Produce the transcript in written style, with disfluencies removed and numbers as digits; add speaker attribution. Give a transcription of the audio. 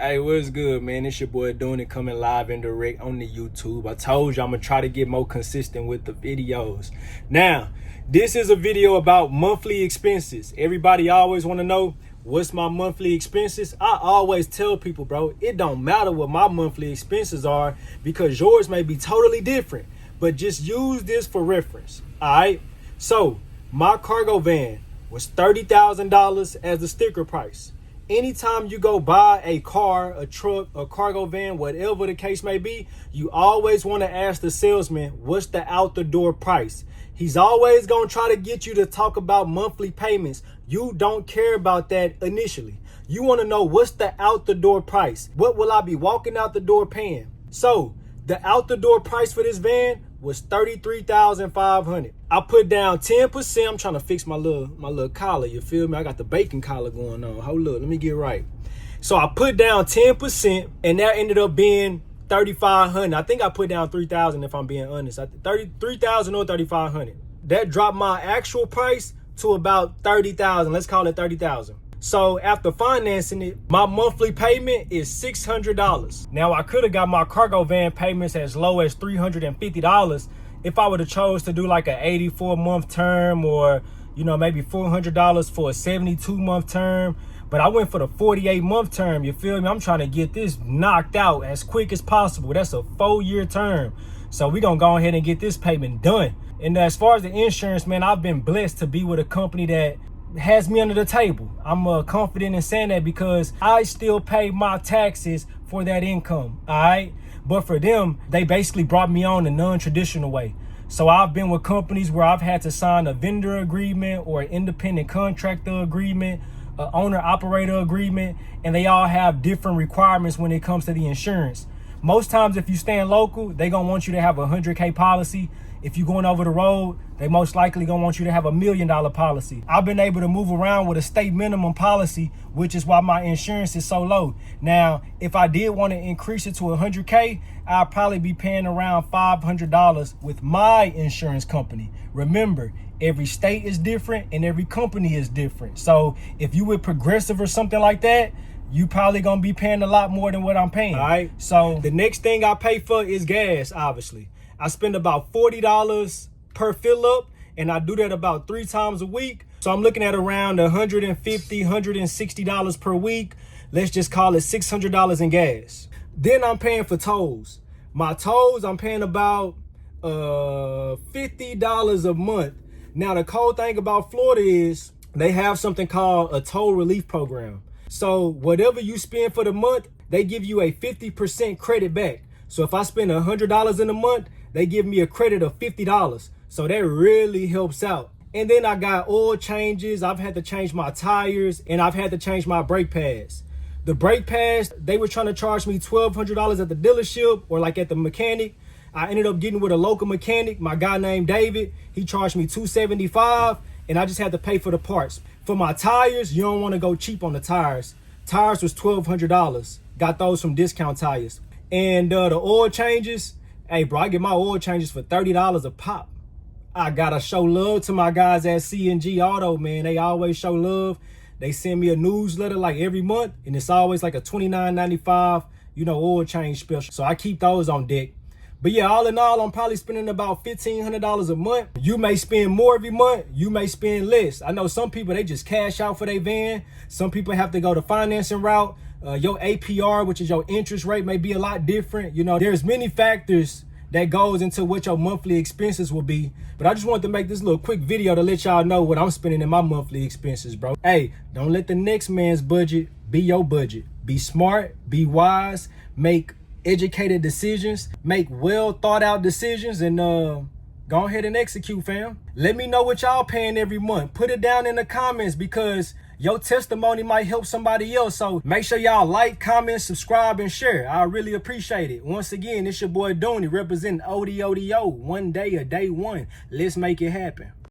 Speaker 1: Hey, what's good, man? It's your boy Doing It, coming live and direct on the YouTube. I told you I'm gonna try to get more consistent with the videos. Now, this is a video about monthly expenses. Everybody always want to know what's my monthly expenses. I always tell people, bro, it don't matter what my monthly expenses are because yours may be totally different. But just use this for reference. All right. So my cargo van was $30,000 as the sticker price. Anytime you go buy a car, a truck, a cargo van, whatever the case may be, you always want to ask the salesman, what's the out the door price? He's always going to try to get you to talk about monthly payments. You don't care about that initially. You want to know what's the out the door price? What will I be walking out the door paying? So the out the door price for this van was $33,500. I put down 10%. I'm trying to fix my little collar. You feel me? I got the bacon collar going on. Hold up, let me get right. So I put down 10%, and that ended up being $3,500. I think I put down $3,000 if I'm being honest. $3,000 or $3,500. That dropped my actual price to about $30,000. Let's call it $30,000. So after financing it, my monthly payment is $600. Now I could have got my cargo van payments as low as $350 if I would have chose to do like an 84-month term, or maybe $400 for a 72-month term. But I went for the 48-month term. You feel me? I'm trying to get this knocked out as quick as possible. That's a 4-year term. So we're gonna go ahead and get this payment done. And as far as the insurance, man, I've been blessed to be with a company that has me under the table. I'm confident in saying that because I still pay my taxes for that income. All right. But for them, they basically brought me on a non-traditional way. So I've been with companies where I've had to sign a vendor agreement or an independent contractor agreement, an owner operator agreement, and they all have different requirements when it comes to the insurance. Most times, if you stand local, they gonna want you to have a 100K policy. If you're going over the road, they most likely gonna want you to have $1 million policy. I've been able to move around with a state minimum policy, which is why my insurance is so low. Now, if I did want to increase it to 100K, I'd probably be paying around $500 with my insurance company. Remember, every state is different and every company is different. So if you with Progressive or something like that, you probably gonna be paying a lot more than what I'm paying. All right. So the next thing I pay for is gas, obviously. I spend about $40 per fill up, and I do that about 3 times a week. So I'm looking at around $150, $160 per week. Let's just call it $600 in gas. Then I'm paying for tolls. My tolls, I'm paying about $50 a month. Now, the cool thing about Florida is they have something called a toll relief program. So whatever you spend for the month, they give you a 50% credit back. So if I spend $100 in a month, they give me a credit of $50. So that really helps out. And then I got oil changes. I've had to change my tires, and I've had to change my brake pads. The brake pads, they were trying to charge me $1,200 at the dealership or like at the mechanic. I ended up getting with a local mechanic, my guy named David. He charged me $275, and I just had to pay for the parts. For my tires, you don't want to go cheap on the tires. Tires was $1,200. Got those from Discount Tires. And the oil changes, hey, bro, I get my oil changes for $30 a pop. I gotta show love to my guys at C&G Auto, man. They always show love. They send me a newsletter like every month, and it's always like a $29.95, oil change special. So I keep those on deck. But yeah, all in all, I'm probably spending about $1,500 a month. You may spend more every month. You may spend less. I know some people, they just cash out for their van. Some people have to go the financing route. Your APR, which is your interest rate, may be a lot different. There's many factors that goes into what your monthly expenses will be. But I just wanted to make this little quick video to let y'all know what I'm spending in my monthly expenses, bro. Hey, don't let the next man's budget be your budget. Be smart, be wise, make educated decisions, make well thought out decisions, and go ahead and execute, fam. Let me know what y'all paying every month. Put it down in the comments because your testimony might help somebody else. So make sure y'all like, comment, subscribe, and share. I really appreciate it. Once again, it's your boy Dooney representing ODODO. One day, a day one. Let's make it happen.